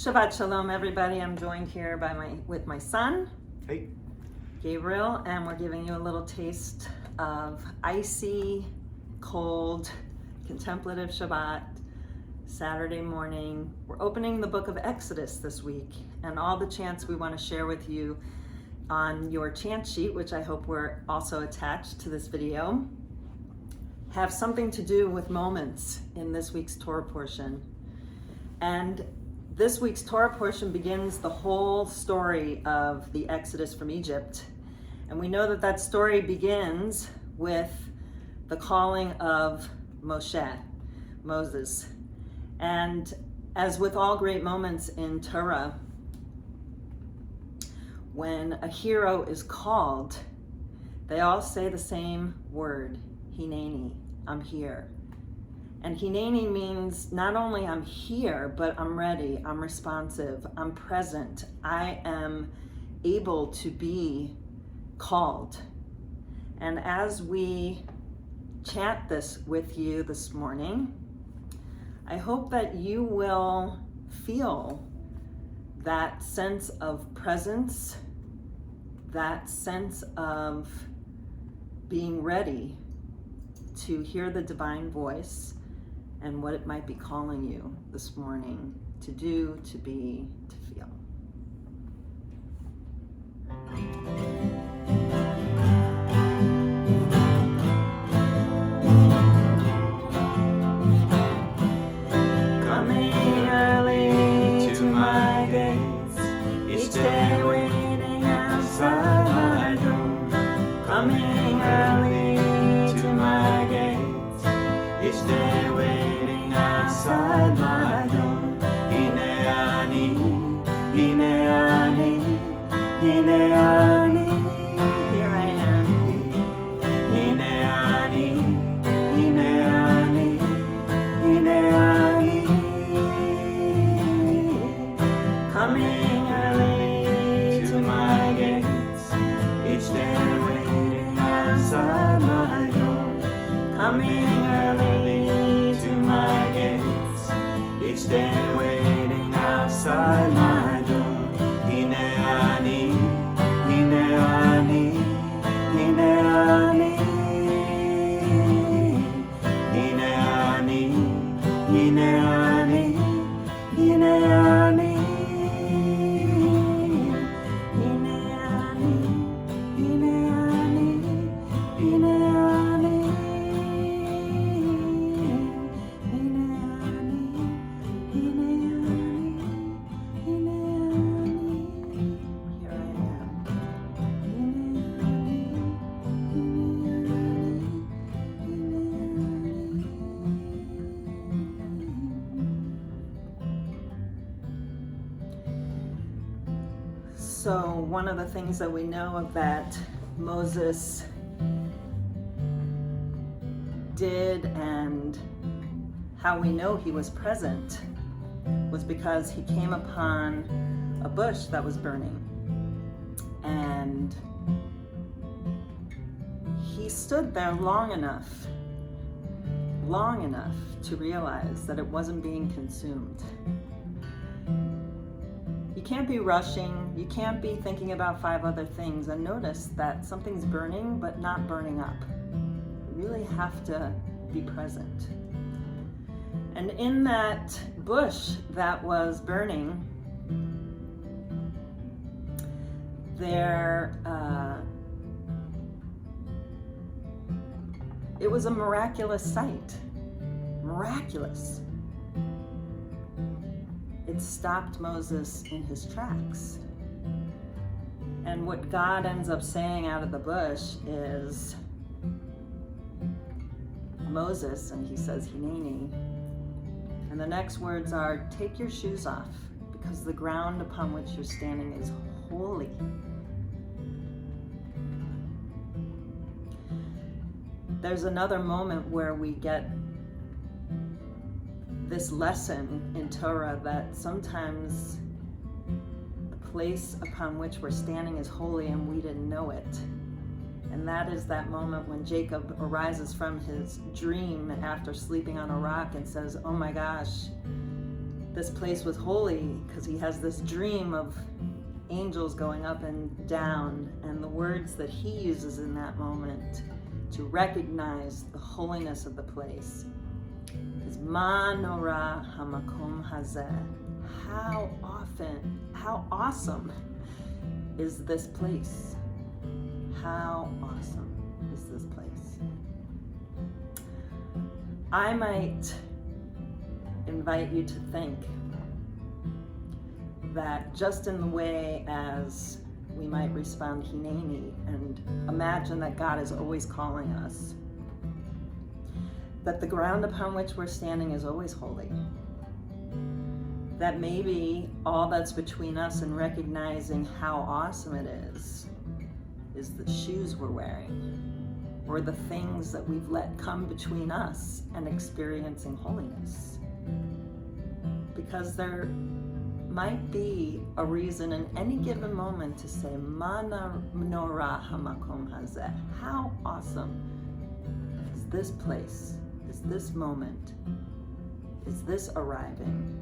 Shabbat Shalom, everybody. I'm joined here with my son, Hey. Gabriel, and we're giving you a little taste of icy, cold, contemplative Shabbat, Saturday morning. We're opening the book of Exodus this week, and all the chants we want to share with you on your chant sheet, which I hope were also attached to this video, have something to do with moments in this week's Torah portion. And this week's Torah portion begins the whole story of the Exodus from Egypt. And we know that story begins with the calling of Moses. And as with all great moments in Torah, when a hero is called, they all say the same word, Hineni, I'm here. And Hineni means not only I'm here, but I'm ready, I'm responsive, I'm present, I am able to be called. And as we chant this with you this morning, I hope that you will feel that sense of presence, that sense of being ready to hear the divine voice and what it might be calling you this morning to do, to be, to feel. Coming early to my gates, each day waiting outside my door. Coming early to my gates, each day waiting outside my door. Hine ani, hine ani, hine ani. Here I am. Hine ani, hine ani, hine ani. Coming early to my gates, each day waiting outside my door. Coming early to my gates, each day waiting outside my door. Hine ani, hine ani, hine ani, hine ani, hine ani, hine ani, hine ani, hine ani, hine ani. So one of the things that we know of that Moses did and how we know he was present was because he came upon a bush that was burning. And he stood there long enough to realize that it wasn't being consumed. You can't be rushing, you can't be thinking about 5 other things and notice that something's burning but not burning up. You really have to be present. And in that bush that was burning, it was a miraculous sight. Miraculous. It stopped Moses in his tracks. And what God ends up saying out of the bush is, Moses, and he says, Hineni. And the next words are, take your shoes off, because the ground upon which you're standing is holy. There's another moment where we get this lesson in Torah that sometimes the place upon which we're standing is holy and we didn't know it. And that is that moment when Jacob arises from his dream after sleeping on a rock and says, oh my gosh, this place was holy because he has this dream of angels going up and down, and the words that he uses in that moment to recognize the holiness of the place is Ma Nora Hamakom Hazeh. How awesome is this place? How awesome is this place? I might invite you to think that just in the way as we might respond Hineni and imagine that God is always calling us, that the ground upon which we're standing is always holy, that maybe all that's between us and recognizing how awesome it is the shoes we're wearing, or the things that we've let come between us and experiencing holiness. Because there might be a reason in any given moment to say, Mana Menorah Hamakom Hazeh. How awesome is this place? Is this moment? Is this arriving?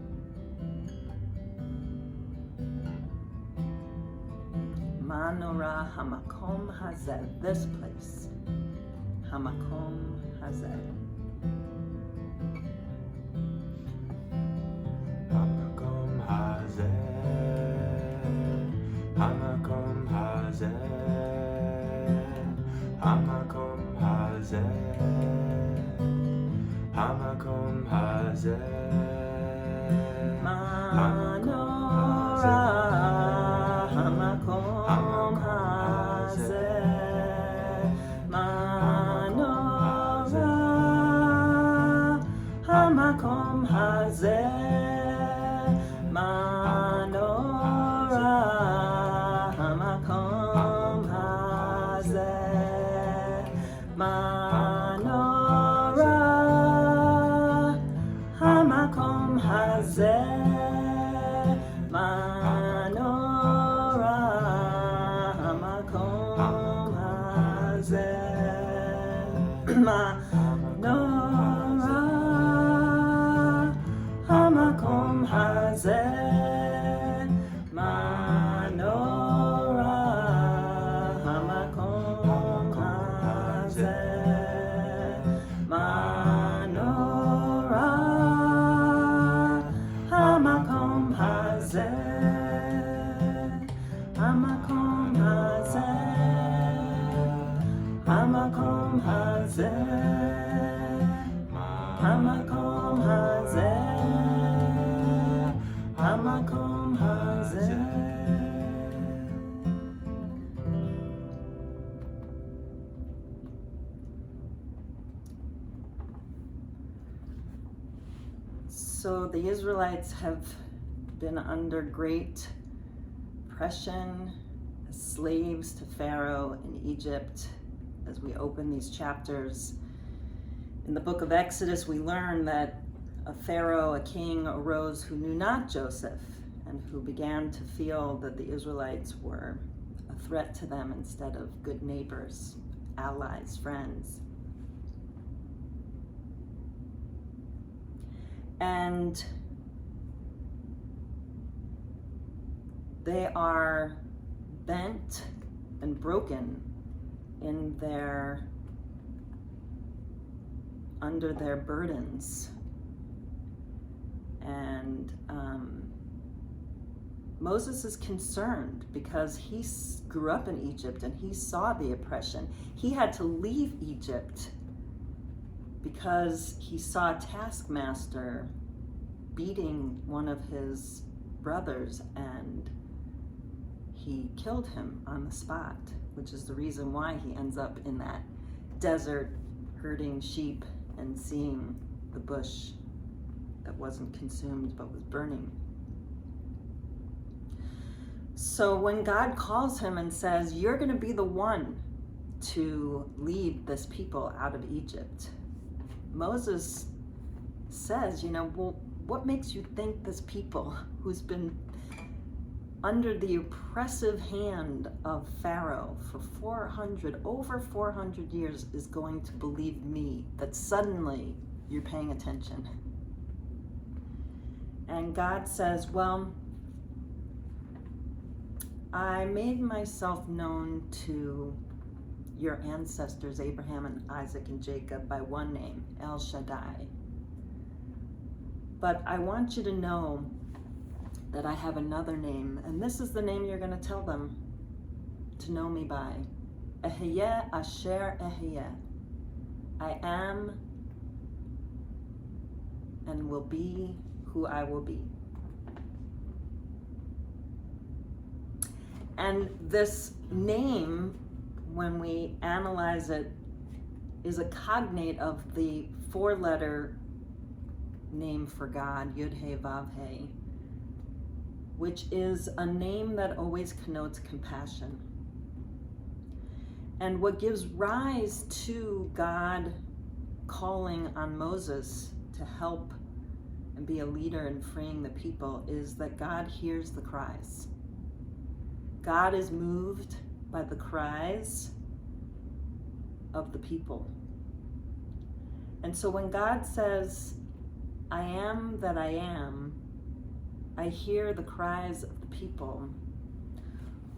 Menorah Hamakom Hazeh. This place. Hamakom Hazeh. Hamakom Hazeh, Hamakom Hazeh, Hamakom Hazeh, Hamakom Hazeh, Menorah Hamakom Hazeh, Menorah Hamakom Hazeh. Menorah Hamakom Hazeh, Menorah Hamakom Hazeh, Menorah Hamakom Hazeh, Menorah Hamakom Hazeh. Hamakom Hazeh, Hamakom Hazeh, Hamakom Hazeh. So the Israelites have been under great oppression as slaves to Pharaoh in Egypt. As we open these chapters in the book of Exodus, we learn that a Pharaoh, a king, arose who knew not Joseph and who began to feel that the Israelites were a threat to them instead of good neighbors, allies, friends. And they are bent and broken in under their burdens. And Moses is concerned because he grew up in Egypt and he saw the oppression. He had to leave Egypt because he saw a taskmaster beating one of his brothers, and he killed him on the spot, which is the reason why he ends up in that desert herding sheep and seeing the bush that wasn't consumed but was burning. So when God calls him and says, you're going to be the one to lead this people out of Egypt, Moses says, well, what makes you think this people who's been under the oppressive hand of Pharaoh for over 400 years is going to believe me, that suddenly you're paying attention? And God says, well, I made myself known to your ancestors, Abraham and Isaac and Jacob, by one name, El Shaddai. But I want you to know that I have another name, and this is the name you're going to tell them to know me by. Ehyeh Asher Ehyeh. I am and will be who I will be. And this name, when we analyze it, is a cognate of the four-letter name for God, Yud-He Vav-He, which is a name that always connotes compassion. And what gives rise to God calling on Moses to help and be a leader in freeing the people is that God hears the cries. God is moved by the cries of the people. And so when God says, I am that I am, I hear the cries of the people,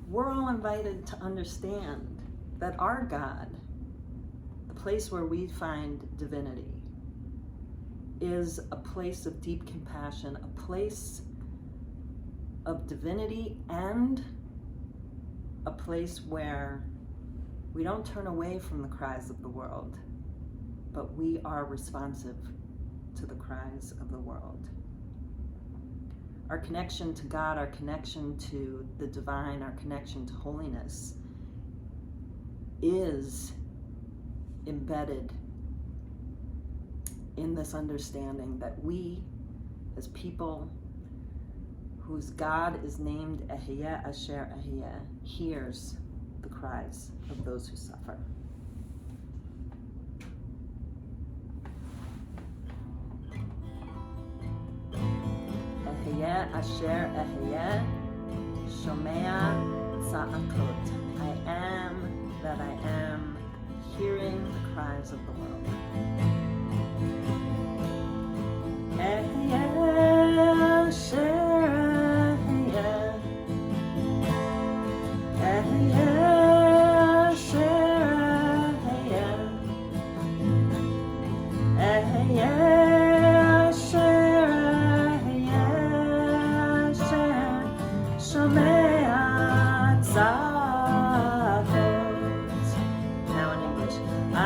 we're all invited to understand that our God, the place where we find divinity, is a place of deep compassion, a place of divinity, and a place where we don't turn away from the cries of the world, but we are responsive to the cries of the world. Our connection to God, our connection to the divine, our connection to holiness is embedded in this understanding that we, as people whose God is named Ehyeh Asher Ehyeh, hears the cries of those who suffer. Ehyeh Asher Ehyeh, Shomea Tza'akot. I am that I am, hearing the cries of the world. Ehyeh Asher Ehyeh, Ehyeh Asher Ehyeh, Ehyeh Asher Ehyeh, Asher Shomea Tza'akot. Now in English. I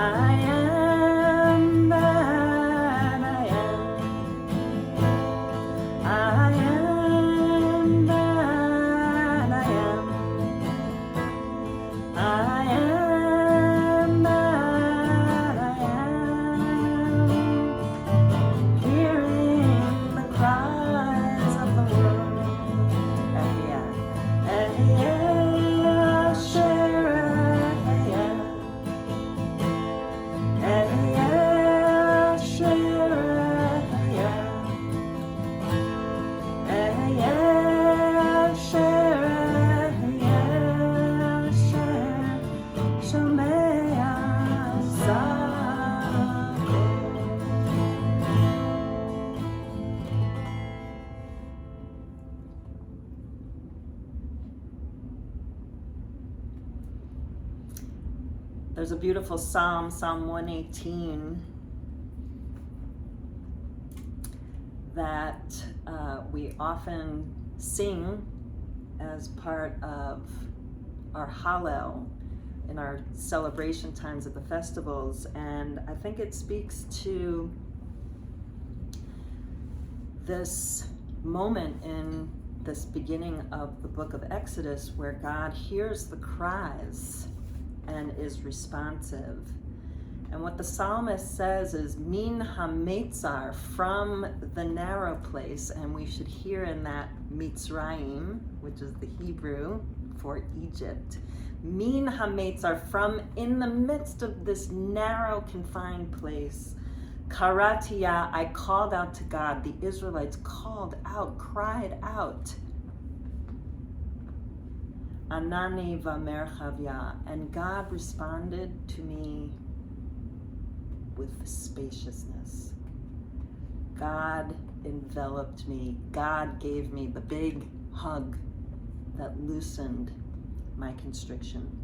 am that I am. I am that I am. I am that I am. Hearing the cries of the world. Ehyeh, Ehyeh, Asher Ehyeh. Ehyeh, Asher Ehyeh. Ehyeh, Asher Ehyeh, Asher Shomea Tza'akot. There's a beautiful psalm, Psalm 118, that we often sing as part of our Hallel in our celebration times at the festivals. And I think it speaks to this moment in this beginning of the book of Exodus where God hears the cries and is responsive. And what the psalmist says is min hametzar, from the narrow place, and we should hear in that Mitzrayim, which is the Hebrew for Egypt. Min hametzar, from in the midst of this narrow, confined place. Karatia, I called out to God. The Israelites called out, cried out. Anani v'merchavya, and God responded to me with spaciousness. God enveloped me. God gave me the big hug that loosened my constriction.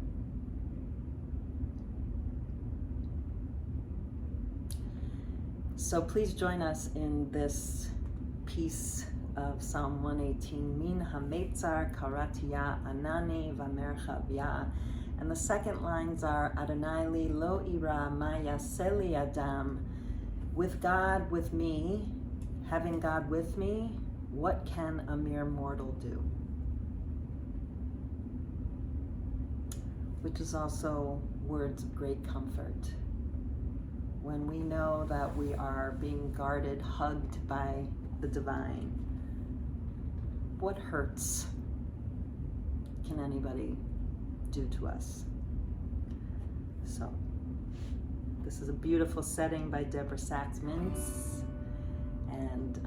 So please join us in this piece of Psalm 118, Min hametzar karatia anani v'merchavya. And the second lines are, Adonai li lo ira ma yaseh li adam. With God, with me, having God with me, what can a mere mortal do? Which is also words of great comfort. When we know that we are being guarded, hugged by the divine, what hurts can anybody do to us? So, this is a beautiful setting by Deborah Sachs-Mintz, and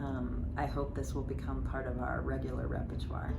I hope this will become part of our regular repertoire.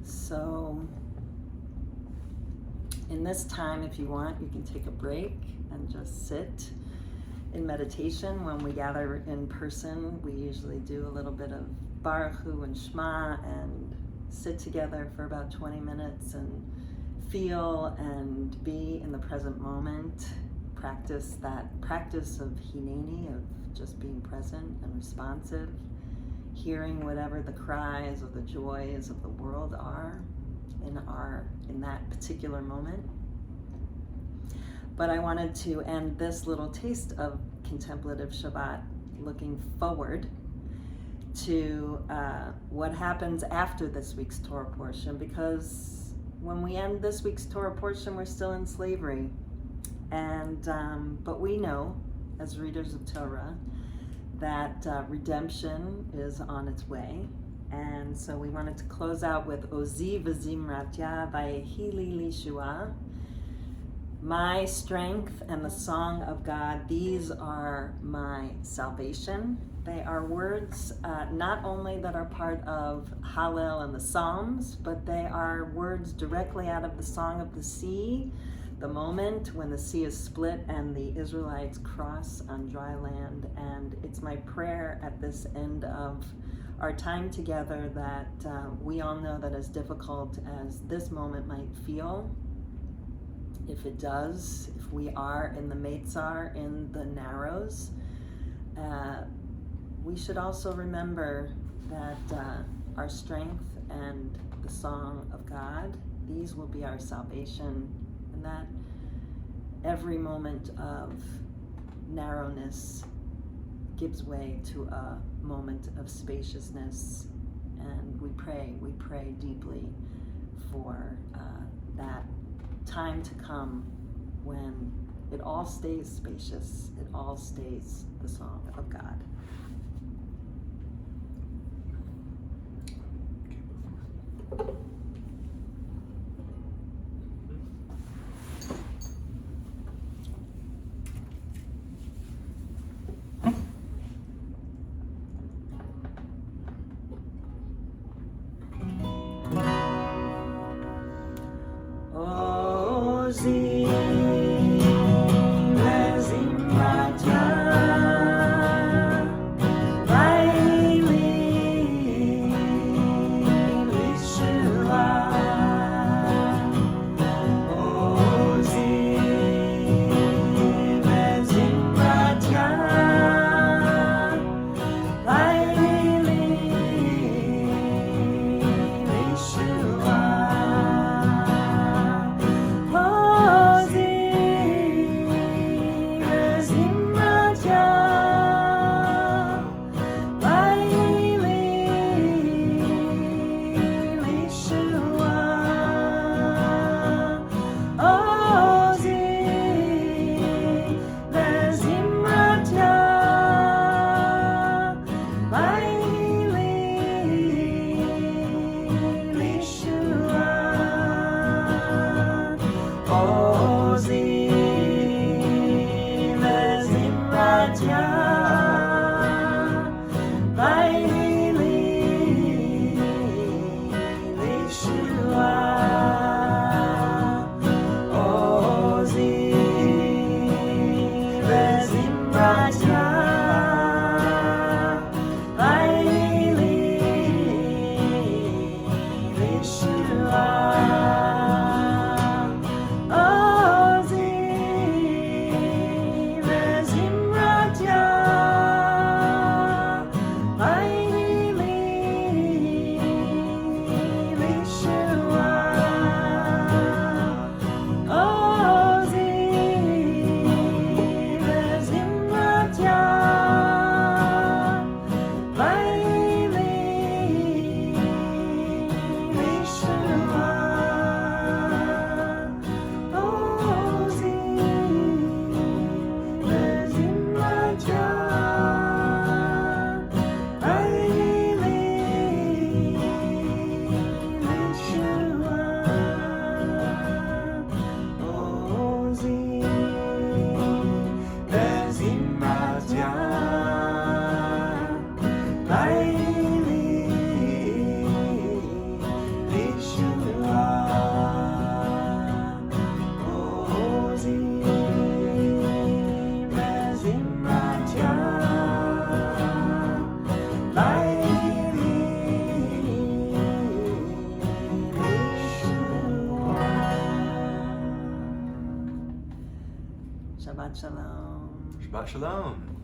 So in this time, if you want, you can take a break and just sit in meditation. When we gather in person, we usually do a little bit of Baruch Hu and Shema and sit together for about 20 minutes and feel and be in the present moment. Practice that practice of Hineni, of just being present and responsive, hearing whatever the cries or the joys of the world are in that particular moment. But I wanted to end this little taste of Contemplative Shabbat looking forward to what happens after this week's Torah portion, because when we end this week's Torah portion, we're still in slavery. And but we know, as readers of Torah, that redemption is on its way. And so we wanted to close out with Ozi v'zimratya v'yehi li lishua, My strength and the song of God, these are my salvation. They are words not only that are part of Hallel and the Psalms, but they are words directly out of the Song of the Sea, the moment when the sea is split and the Israelites cross on dry land. And it's my prayer at this end of our time together that we all know that as difficult as this moment might feel, if it does, if we are in the Meitzar, in the Narrows, we should also remember that our strength and the song of God, these will be our salvation, and that every moment of narrowness gives way to a moment of spaciousness. And we pray deeply for that time to come when it all stays spacious, it all stays the song of God. Shabbat shalom. Shabbat shalom.